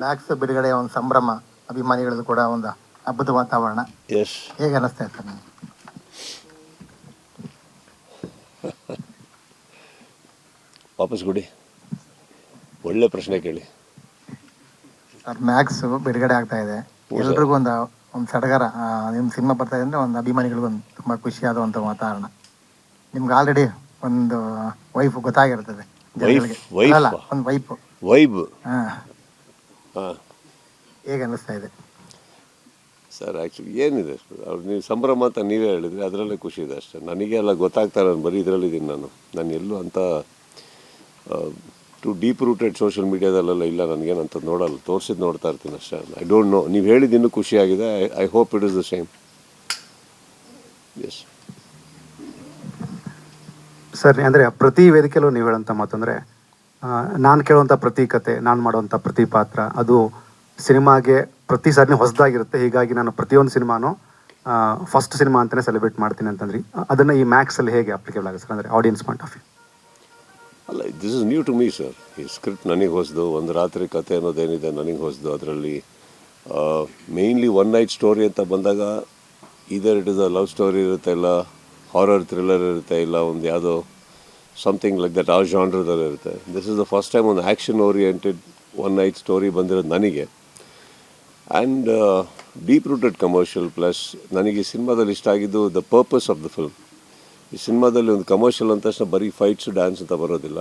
Max ಬಿಡುಗಡೆಯ ಒಂದು ಸಂಭ್ರಮ, ಅಭಿಮಾನಿಗಳದ್ದು ಕೂಡ ಒಂದು ಹಬ್ಬದ ವಾತಾವರಣ. ಎಸ್, ಹೇಗೆ ಅನ್ನಿಸ್ತಾ ಇತ್ತು ನಿಮಗೆ? ವಾಪಸ್ ಕೊಡಿ, ಒಳ್ಳೆ ಪ್ರಶ್ನೆ ಕೇಳಿ ಸರ್. ಮ್ಯಾಕ್ಸ್ ಬಿಡುಗಡೆ ಆಗ್ತಾ ಇದೆ, ಎಲ್ರಿಗೂ ಒಂದು ಸಡಗರ. ನಿಮ್ಮ ಸಿನಿಮಾ ಬರ್ತಾ ಇದೆ ಅಂದರೆ ಒಂದು ಅಭಿಮಾನಿಗಳಿಗೊಂದು ತುಂಬ ಖುಷಿಯಾದಂಥ ವಾತಾವರಣ. ನಿಮ್ಗೆ ಆಲ್ರೆಡಿ ಒಂದು ವೈಫ್ ಗೊತ್ತಾಗಿರ್ತದೆ, ಅಲ್ಲ ಒಂದು ವೈಬ್. ಹಾಂ, ಹೇಗೆ ಅನ್ನಿಸ್ತಾ ಇದೆ ಸರ್? ಆ್ಯಕ್ಚುಲಿ ಏನಿದೆ, ಅವ್ರು ನೀವು ಸಂಭ್ರಮ ಅಂತ ನೀವೇ ಹೇಳಿದ್ರಿ, ಅದರಲ್ಲೇ ಖುಷಿ ಇದೆ ಅಷ್ಟೇ. ನನಗೆ ಎಲ್ಲ ಗೊತ್ತಾಗ್ತಾ ನಾನು ಬರೀ ಇದರಲ್ಲಿದ್ದೀನಿ. ನಾನು ಎಲ್ಲೂ ಅಂತ ಟು ಡೀಪ್ ರೂಟೆಡ್ ಸೋಷಿಯಲ್ ಮೀಡಿಯಾದಲ್ಲೆಲ್ಲ ಇಲ್ಲ. ನನಗೇನಂತ ನೋಡಲ್ಲ, ತೋರಿಸಿದ್ದು ನೋಡ್ತಾ ಇರ್ತೀನಿ ಅಷ್ಟೇ. I don't know. ನೀವು ಹೇಳಿದ್ದು ಇನ್ನೂ ಖುಷಿಯಾಗಿದೆ. I hope it is the same. Yes sir, ಅಂದರೆ ಪ್ರತಿ ವೇದಿಕೆಯಲ್ಲೂ ನೀವು ಹೇಳೋಂಥ ಮಾತಂದರೆ, ನಾನು ಕೇಳುವಂಥ ಪ್ರತಿ ಕತೆ, ನಾನು ಮಾಡುವಂಥ ಪ್ರತಿ ಪಾತ್ರ ಅದು ಸಿನಿಮಾಗೆ ಪ್ರತಿ ಸಾರಿನೂ ಹೊಸದಾಗಿರುತ್ತೆ. ಹೀಗಾಗಿ ನಾನು ಪ್ರತಿಯೊಂದು ಸಿನಿಮಾನು ಫಸ್ಟ್ ಸಿನಿಮಾ ಅಂತಲೇ ಸೆಲೆಬ್ರೇಟ್ ಮಾಡ್ತೀನಿ ಅಂತಂದ್ರಿ. ಅದನ್ನು ಈ ಮ್ಯಾಕ್ಸಲ್ಲಿ ಹೇಗೆ ಅಪ್ಲಿಕೇಬಲ್ ಆಗುತ್ತೆ ಸರ್, ಅಂದರೆ ಆಡಿಯನ್ಸ್ ಪಾಯಿಂಟ್ ಆಫ್ ವ್ಯೂ? ಅಲ್ಲ, this is new to me sir. ಈ ಸ್ಕ್ರಿಪ್ಟ್ ನನಗೆ ಹೊಸದು, ಒಂದು ರಾತ್ರಿ ಕತೆ ಅನ್ನೋದೇನಿದೆ ನನಗೆ ಹೊಸದು. ಅದರಲ್ಲಿ ಮೇಯ್ನ್ಲಿ ಒನ್ ನೈಟ್ ಸ್ಟೋರಿ ಅಂತ ಬಂದಾಗ ಇದರ್ it is a love story ಇರುತ್ತೆ, ಇಲ್ಲ ಹಾರರ್ ಥ್ರಿಲ್ಲರ್ ಇರುತ್ತೆ, ಇಲ್ಲ ಒಂದು ಯಾವುದೋ ಸಮಥಿಂಗ್ ಲೈಕ್ ದಟ್ ಆ ಜಾನ್ರದಲ್ಲಿ ಇರುತ್ತೆ. This is the first time ಒಂದು action oriented one night story ಬಂದಿರೋದು ನನಗೆ. And deep rooted commercial. Plus ನನಗೆ ಈ ಸಿನಿಮಾದಲ್ಲಿ ಇಷ್ಟ ಆಗಿದ್ದು the purpose of the film. ಈ ಸಿನಿಮಾದಲ್ಲಿ ಒಂದು ಕಮರ್ಷಿಯಲ್ ಅಂತ ತಕ್ಷಣ ಬರೀ ಫೈಟ್ಸು ಡ್ಯಾನ್ಸ್ ಅಂತ ಬರೋದಿಲ್ಲ.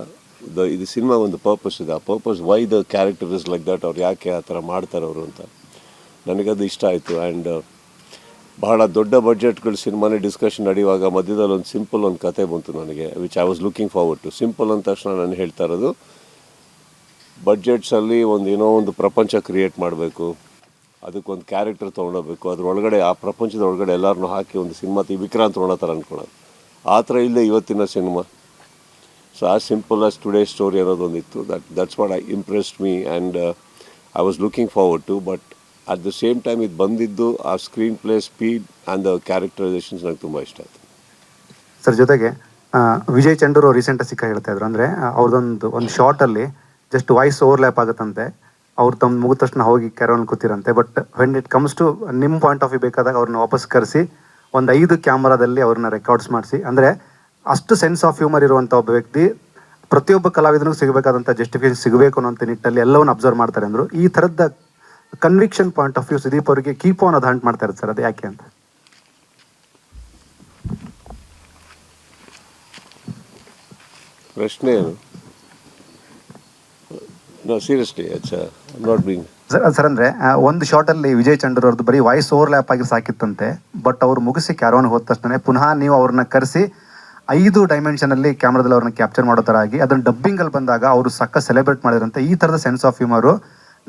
ಇದು ಸಿನಿಮಾ ಒಂದು ಪರ್ಪಸ್ ಇದೆ. ಆ purpose why the character is like that, ಅವ್ರು ಯಾಕೆ ಆ ಥರ ಮಾಡ್ತಾರೆ ಅವರು ಅಂತ ನನಗದು ಇಷ್ಟ ಆಯಿತು. ಆ್ಯಂಡ್ ಬಹಳ ದೊಡ್ಡ ಬಡ್ಜೆಟ್ಗಳ ಸಿನಿಮಾನೇ ಡಿಸ್ಕಷನ್ ನಡೆಯುವಾಗ ಮಧ್ಯದಲ್ಲಿ ಒಂದು ಸಿಂಪಲ್ ಒಂದು ಕತೆ ಬಂತು ನನಗೆ, which I was looking forward to. Simple ಅಂದ ತಕ್ಷಣ ನಾನು ಹೇಳ್ತಾ ಇರೋದು, ಬಡ್ಜೆಟ್ಸಲ್ಲಿ ಏನೋ ಒಂದು ಪ್ರಪಂಚ ಕ್ರಿಯೇಟ್ ಮಾಡಬೇಕು, ಅದಕ್ಕೊಂದು ಕ್ಯಾರೆಕ್ಟರ್ ತೊಗೊಂಡೋಗ್ಬೇಕು, ಅದ್ರೊಳಗಡೆ ಆ ಪ್ರಪಂಚದ ಒಳಗಡೆ ಎಲ್ಲರನ್ನೂ ಹಾಕಿ ಒಂದು ಸಿನಿಮಾ ವಿಕ್ರಾಂತ್ ರೋಣ ಥರ ಅಂದ್ಕೊಳ್ಳೋದು. ಆ ಥರ ಇಲ್ಲದೆ ಇವತ್ತಿನ cinema. So as simple as today story ಅನ್ನೋದೊಂದಿತ್ತು. That's what I impressed me and I was looking forward to. But at the same time ಇದು ಬಂದಿದ್ದು ಆ screenplay speed and the characterisations ನನಗೆ ತುಂಬ ಇಷ್ಟ ಆಯಿತು ಸರ್. ಜೊತೆಗೆ ವಿಜಯ್ ಚಂಡೂರು ರೀಸೆಂಟಾಗಿ ಹೇಳ್ತಾ ಇದ್ರು, ಅಂದರೆ ಅವ್ರದ್ದೊಂದು ಶಾರ್ಟಲ್ಲಿ ಜಸ್ಟ್ ವಾಯ್ಸ್ ಓವರ್ಲ್ಯಾಪ್ ಆಗುತ್ತಂತೆ. ಅವ್ರು ತಮ್ಮ ಮುಗಿದ ತಕ್ಷಣ ಹೋಗಿ ಕ್ಯಾರವನ್ ಕೂತಿರಂತೆ. But when it comes to ನಿಮ್ಮ ಪಾಯಿಂಟ್ ಆಫ್ ವ್ಯೂ ಬೇಕಾದಾಗ ಅವ್ರನ್ನ ವಾಪಸ್ ಕರೆಸಿ ಒಂದು 5 ಕ್ಯಾಮ್ರಾದಲ್ಲಿ ಅವ್ರನ್ನ ರೆಕಾರ್ಡ್ಸ್ ಮಾಡಿಸಿ, ಅಂದರೆ ಅಷ್ಟು ಸೆನ್ಸ್ ಆಫ್ ಹ್ಯೂಮರ್ ಇರುವಂಥ ಒಬ್ಬ ವ್ಯಕ್ತಿ ಪ್ರತಿಯೊಬ್ಬ ಕಲಾವಿದನಿಗೂ ಸಿಗಬೇಕಾದಂಥ ಜಸ್ಟಿಫಿಕೇಶನ್ ಸಿಗಬೇಕು ಅನ್ನೋಂಥ ನಿಟ್ಟಲ್ಲಿ ಎಲ್ಲವನ್ನು ಅಬ್ಸರ್ವ್ ಮಾಡ್ತಾರೆ ಅಂದರು. ಈ ಥರದ conviction point of view Sudeep ಅವರಿಗೆ ಕೀಪ್ ಆನ್ ಅದು ಹಂಟ್ ಮಾಡ್ತಾ ಇರುತ್ತೆ ಸರ್, ಅದು ಯಾಕೆ ಅಂತ? ಪ್ರಶ್ನೆ ಏನು? ಸೀರಿಯಸ್ಲಿ ನಾಟ್ ಬೀಯಿಂಗ್ ಸರ್, ಅಂದರೆ ಒಂದು ಶಾರ್ಟಲ್ಲಿ ವಿಜಯ್ ಚಂಡೂರ್ ಅವ್ರದ್ದು ಬರೀ ವಾಯ್ಸ್ ಓವರ್ಲ್ಯಾಪ್ ಆಗಿ ಸಾಕಿತ್ತಂತೆ. ಬಟ್ ಅವ್ರು ಮುಗಿಸಿ ಕ್ಯಾರವನ್ ಹೋದ ತಕ್ಷಣ ಪುನಃ ನೀವು ಅವ್ರನ್ನ ಕರೆಸಿ 5 ಡೈಮೆನ್ಷನಲ್ಲಿ ಕ್ಯಾಮ್ರಾದಲ್ಲಿ ಅವ್ರನ್ನ ಕ್ಯಾಪ್ಚರ್ ಮಾಡೋ ಥರ ಆಗಿ ಅದನ್ನು ಡಬ್ಬಿಂಗಲ್ಲಿ ಬಂದಾಗ ಅವರು ಸಕ್ಕ ಸೆಲೆಬ್ರೇಟ್ ಮಾಡಿದ್ರಂತೆ. ಈ ಥರದ ಸೆನ್ಸ್ ಆಫ್ ಹ್ಯೂಮರು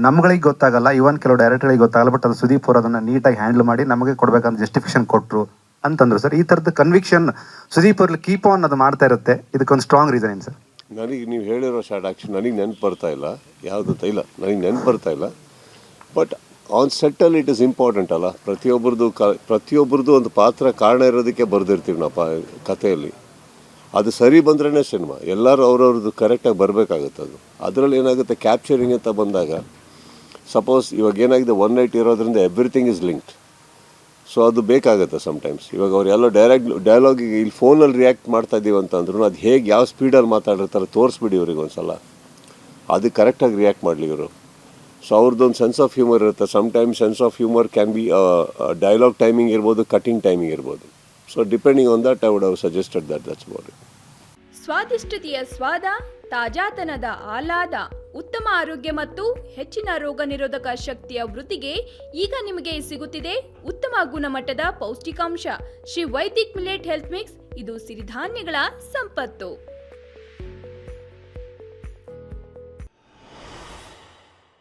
ನಮ್ಗಳಿಗೆ ಗೊತ್ತಾಗಲ್ಲ, ಇವನ್ ಕೆಲವು ಡೈರೆಕ್ಟರ್ಗಳಿಗೆ ಗೊತ್ತಾಗಲ್ಲ. ಬಟ್ ಅದು ಸುದೀಪ್ ಅವರು ಅದನ್ನು ನೀಟಾಗಿ ಹ್ಯಾಂಡಲ್ ಮಾಡಿ ನಮಗೆ ಕೊಡಬೇಕಂತ ಜಸ್ಟಿಫಿಕೇಶನ್ ಕೊಟ್ಟರು ಅಂತಂದ್ರು ಸರ್. ಈ ಥರದ ಕನ್ವಿಕ್ಷನ್ ಸುದೀಪ್ ಅವ್ರಲ್ಲಿ ಕೀಪ್ ಆನ್ ಅದು ಮಾಡ್ತಾ ಇರುತ್ತೆ. ಇದಕ್ಕೊಂದು ಸ್ಟ್ರಾಂಗ್ ರೀಸನ್ ಏನು ಸರ್? ನನಗೆ ನೀವು ಹೇಳಿರೋ ಶಾರ್ಟ್ ಆ್ಯಕ್ಷನ್ ನನಗೆ ನೆನಪು ಬರ್ತಾ ಇಲ್ಲ, ಯಾವುದಂತ ಇಲ್ಲ, ನನಗೆ ನೆನಪು ಬರ್ತಾ ಇಲ್ಲ. ಬಟ್ ಆನ್ ಸೆಟ್ಟಲ್ಲಿ ಇಟ್ ಇಸ್ ಇಂಪಾರ್ಟೆಂಟ್ ಅಲ್ಲ. ಪ್ರತಿಯೊಬ್ಬರದ್ದು ಒಂದು ಪಾತ್ರ ಕಾರಣ ಇರೋದಕ್ಕೆ ಬರೆದಿರ್ತೀವಿ ನಾವು ಕಥೆಯಲ್ಲಿ. ಅದು ಸರಿ ಬಂದ್ರೇ ಸಿನಿಮಾ. ಎಲ್ಲರೂ ಅವ್ರವ್ರದ್ದು ಕರೆಕ್ಟಾಗಿ ಬರಬೇಕಾಗುತ್ತೆ. ಅದರಲ್ಲಿ ಏನಾಗುತ್ತೆ, ಕ್ಯಾಪ್ಚರಿಂಗ್ ಅಂತ ಬಂದಾಗ ಸಪೋಸ್ ಇವಾಗ ಏನಾಗಿದೆ, ಒನ್ ನೈಟ್ ಇರೋದ್ರಿಂದ ಎವ್ರಿಥಿಂಗ್ ಇಸ್ ಲಿಂಕ್ಡ್. ಸೊ ಅದು ಬೇಕಾಗುತ್ತೆ ಸಮ್ಟೈಮ್ಸ್. ಇವಾಗ ಅವ್ರು ಎಲ್ಲ ಡೈಲಾಗಿಗೆ ಇಲ್ಲಿ ಫೋನಲ್ಲಿ ರಿಯಾಕ್ಟ್ ಮಾಡ್ತಾ ಇದ್ದೀವಿ ಅಂತಂದ್ರೂ ಅದು ಹೇಗೆ ಯಾವ ಸ್ಪೀಡಲ್ಲಿ ಮಾತಾಡಿರ್ತಾರೆ ತೋರಿಸ್ಬಿಡಿ ಇವ್ರಿಗೆ ಒಂದು ಸಲ, ಅದು ಕರೆಕ್ಟಾಗಿ ರಿಯಾಕ್ಟ್ ಮಾಡಲಿ ಇವರು. ಸೊ ಅವ್ರದ್ದೊಂದು ಸೆನ್ಸ್ ಆಫ್ ಹ್ಯೂಮರ್ ಇರುತ್ತೆ. Sometimes sense of humour can be dialogue timing ಇರ್ಬೋದು, ಕಟಿಂಗ್ ಟೈಮಿಂಗ್ ಇರ್ಬೋದು. So depending on that I would have suggested that's about it. ಸ್ವಾದಿಷ್ಟತೆಯ ಸ್ವಾದ, ತಾಜಾತನದ ಆಹ್ಲಾದ, ಉತ್ತಮ ಆರೋಗ್ಯ ಮತ್ತು ಹೆಚ್ಚಿನ ರೋಗ ನಿರೋಧಕ ಶಕ್ತಿಯ ವೃದ್ಧಿಗೆ ಈಗ ನಿಮಗೆ ಸಿಗುತ್ತಿದೆ ಉತ್ತಮ ಗುಣಮಟ್ಟದ ಪೌಷ್ಟಿಕಾಂಶ Shri Vaidik millet health mix. ಇದು ಸಿರಿಧಾನ್ಯಗಳ ಸಂಪತ್ತು.